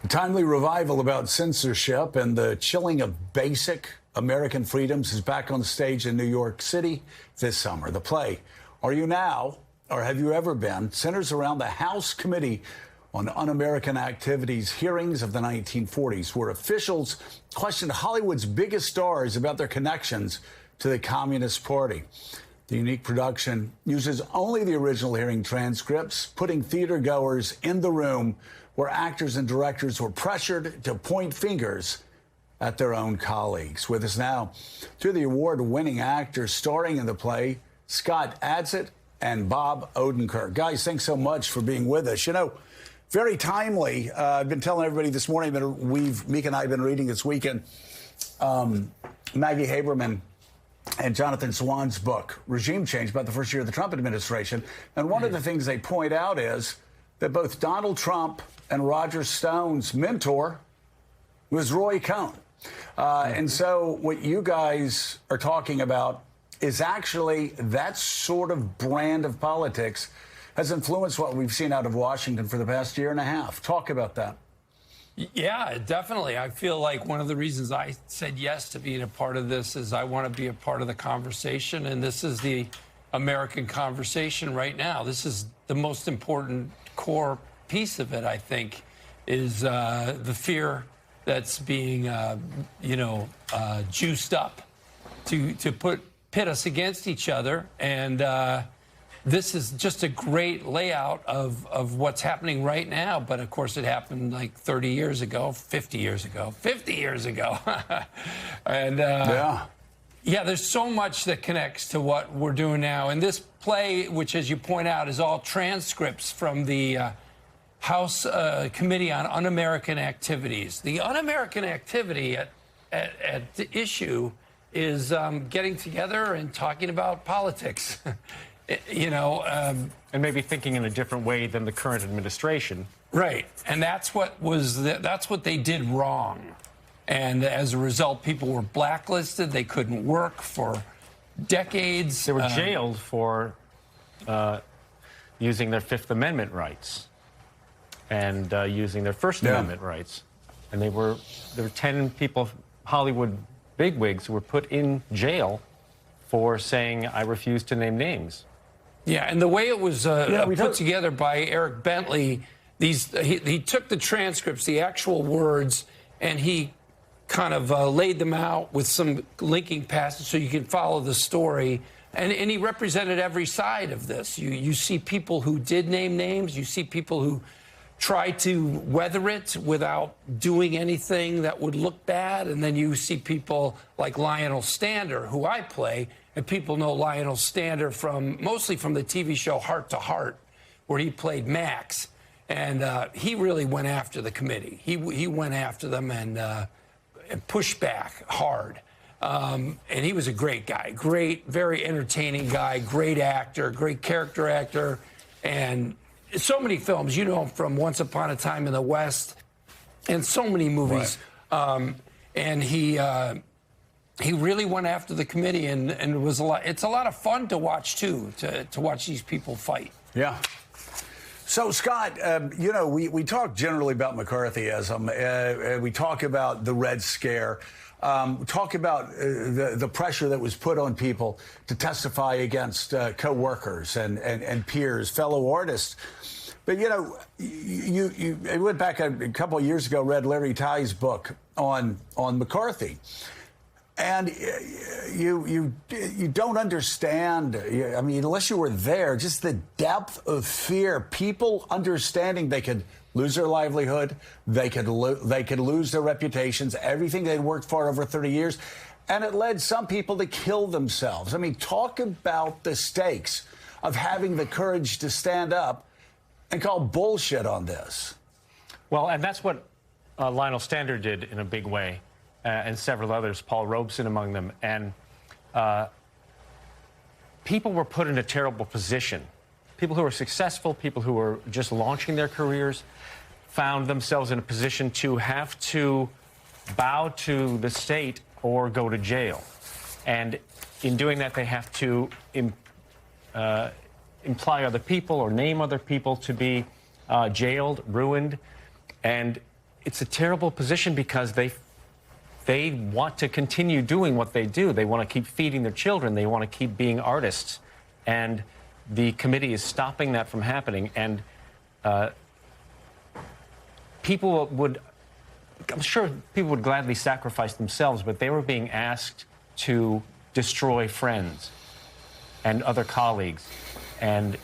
A timely revival about censorship and the chilling of basic American freedoms is back on stage in New York City this summer. The play, Are You Now, or Have You Ever Been, centers around the House Committee on Un-American Activities hearings of the 1940s, where officials questioned Hollywood's biggest stars about their connections to the Communist Party. The unique production uses only the original hearing transcripts, putting theater goers in the room where actors and directors were pressured to point fingers at their own colleagues. With us now, two of the award-winning actors starring in the play, Scott Adsit and Bob Odenkirk. Guys, thanks so much for being with us. You know, very timely. I've been telling everybody this morning that Meek and I have been reading this weekend Maggie Haberman and Jonathan Swan's book, Regime Change, about the first year of the Trump administration. And one of the things they point out is that both Donald Trump and Roger Stone's mentor was Roy Cohn. And so what you guys are talking about is actually that sort of brand of politics has influenced what we've seen out of Washington for the past year and a half. Talk about that. Yeah, definitely. I feel like one of the reasons I said yes to being a part of this is I want to be a part of the conversation. And this is the American conversation right now. This is the most important core piece of it, I think, is the fear that's being, juiced up to pit us against each other. And this is just a great layout of what's happening right now. But, of course, it happened like 30 years ago, 50 years ago, 50 years ago. And, yeah, there's so much that connects to what we're doing now. And this play, which, as you point out, is all transcripts from the House Committee on Un-American Activities. The Un-American activity at the issue is getting together and talking about politics. And maybe thinking in a different way than the current administration. Right, and that's what they did wrong. And as a result, people were blacklisted. They couldn't work for decades. They were jailed for using their Fifth Amendment rights and using their First Amendment rights. And there were 10 people, Hollywood bigwigs, who were put in jail for saying, I refuse to name names. Yeah, and the way it was put together by Eric Bentley, he took the transcripts, the actual words, and he kind of laid them out with some linking passages so you can follow the story. And he represented every side of this. You see people who did name names. You see people who tried to weather it without doing anything that would look bad. And then you see people like Lionel Stander, who I play. And people know Lionel Stander mostly from the TV show Heart to Heart, where he played Max. And he really went after the committee. He went after them and pushed back hard. And he was a great guy, very entertaining guy, great actor, great character actor. And so many films, you know him from Once Upon a Time in the West and so many movies. Right. And he really went after the committee, and it was it's a lot of fun to watch, too, to watch these people fight. Yeah. So, Scott, we talk generally about McCarthyism. We talk about the Red Scare. Talk about the pressure that was put on people to testify against co-workers and peers, fellow artists. But, you went back a couple of years ago, read Larry Tye's book on McCarthy. And you don't understand, I mean, unless you were there, just the depth of fear, people understanding they could lose their livelihood, they could lose their reputations, everything they'd worked for over 30 years. And it led some people to kill themselves. I mean, talk about the stakes of having the courage to stand up and call bullshit on this. Well, and that's what Lionel Stander did in a big way. And several others, Paul Robeson among them. And people were put in a terrible position. People who were successful, people who were just launching their careers, found themselves in a position to have to bow to the state or go to jail. And in doing that, they have to imply other people or name other people to be jailed, ruined. And it's a terrible position because they want to continue doing what they do. They want to keep feeding their children. They want to keep being artists. And the committee is stopping that from happening. And people would, I'm sure people would gladly sacrifice themselves, but they were being asked to destroy friends and other colleagues. And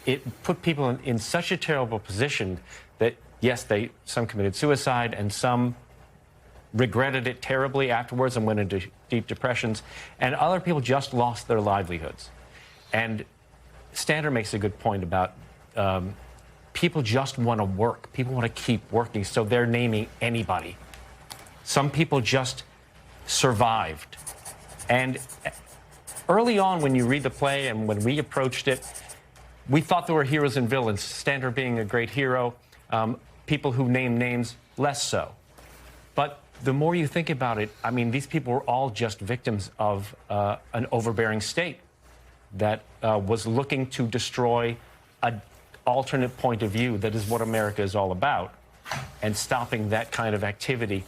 it put people in such a terrible position that, yes, some committed suicide and some regretted it terribly afterwards and went into deep depressions, and other people just lost their livelihoods. And Stander makes a good point about people just want to work. People want to keep working, so they're naming anybody. Some people just survived. And early on, when you read the play and when we approached it, we thought there were heroes and villains, Stander being a great hero, people who name names less so. But the more you think about it, I mean, these people were all just victims of an overbearing state that was looking to destroy an alternate point of view that is what America is all about, and stopping that kind of activity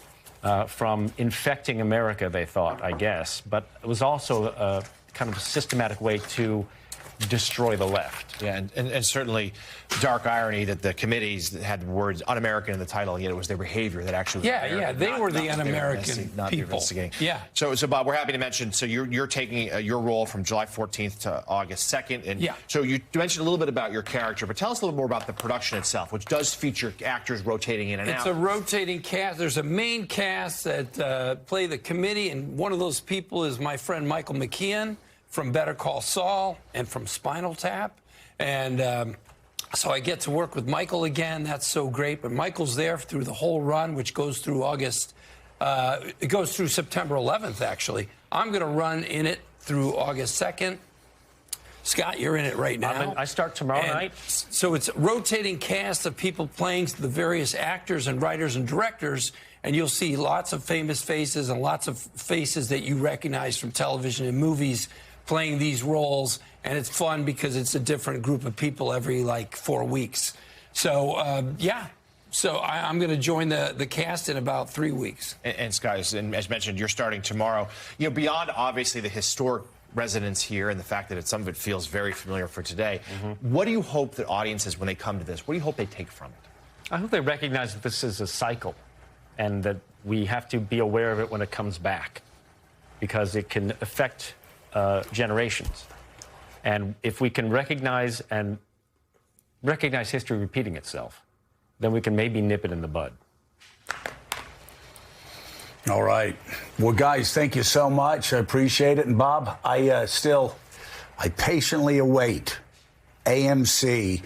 from infecting America, they thought, I guess. But it was also a kind of a systematic way to destroy the left. Yeah, and certainly dark irony that the committees that had words un-American in the title, yet it was their behavior that actually was yeah, they were the un-American people. Yeah. So Bob, we're happy to mention, so you're taking your role from July 14th to August 2nd. And yeah. So you mentioned a little bit about your character, but tell us a little more about the production itself, which does feature actors rotating in and out. It's a rotating cast. There's a main cast that play the committee, and one of those people is my friend Michael McKean from Better Call Saul and from Spinal Tap. And so I get to work with Michael again. That's so great. But Michael's there through the whole run, which goes through it goes through September 11th, actually. I'm going to run in it through August 2nd. Scott, you're in it right now. I start tomorrow night. So it's a rotating cast of people playing the various actors and writers and directors, and you'll see lots of famous faces and lots of faces that you recognize from television and movies playing these roles, and it's fun because it's a different group of people every, 4 weeks. So, yeah. So I'm going to join the cast in about 3 weeks. And guys, and as mentioned, you're starting tomorrow. You know, beyond obviously the historic resonance here and the fact that some of it feels very familiar for today, what do you hope that audiences, when they come to this, what do you hope they take from it? I hope they recognize that this is a cycle and that we have to be aware of it when it comes back, because it can affect generations. And if we can recognize history repeating itself, then we can maybe nip it in the bud. All right. Well, guys, thank you so much. I appreciate it. And Bob, I patiently await AMC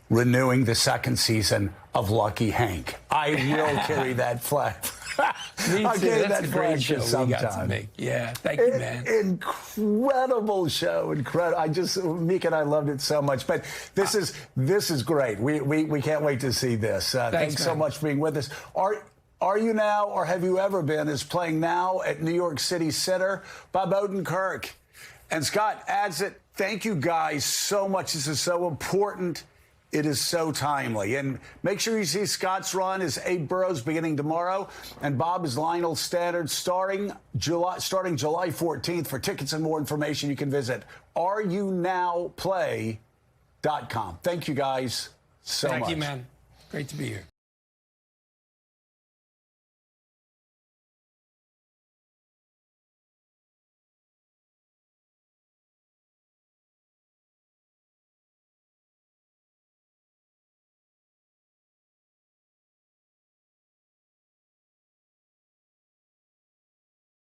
renewing the second season of Lucky Hank. I will carry that flag. Me too. That's a great show we got to make. Yeah, thank you, man. Incredible show, incredible. Mika and I loved it so much. But this is great. We can't wait to see this. Thanks so much for being with us. Are you now, or have you ever been, is playing now at New York City Center. Bob Odenkirk and Scott Adsit. Thank you guys so much. This is so important. It is so timely. And make sure you see Scott's run is Abe Burrows beginning tomorrow. And Bob is Lionel Stannard starting July 14th. For tickets and more information, you can visit areyounowplay.com. Thank you guys so much. Thank you, man. Great to be here.